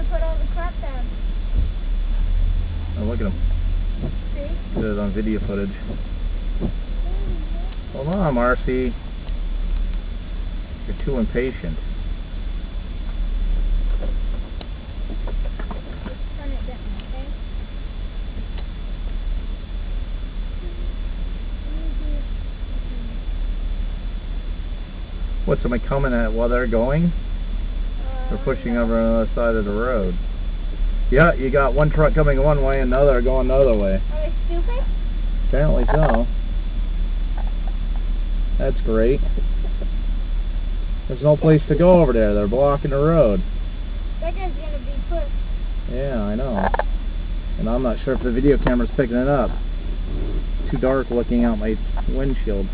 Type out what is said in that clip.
to put all the crap down. Oh, look at him. See? Get it on video footage. Hold on, Marcy. You're too impatient. Just turn it down, okay? What, somebody coming at while they're going? They're pushing over on the other side of the road. Yeah, you got one truck coming one way and another going the other way. Are they stupid? Apparently so. That's great. There's no place to go over there. They're blocking the road. That guy's gonna be pushed. Yeah, I know. And I'm not sure if the video camera's picking it up. Too dark looking out my windshield.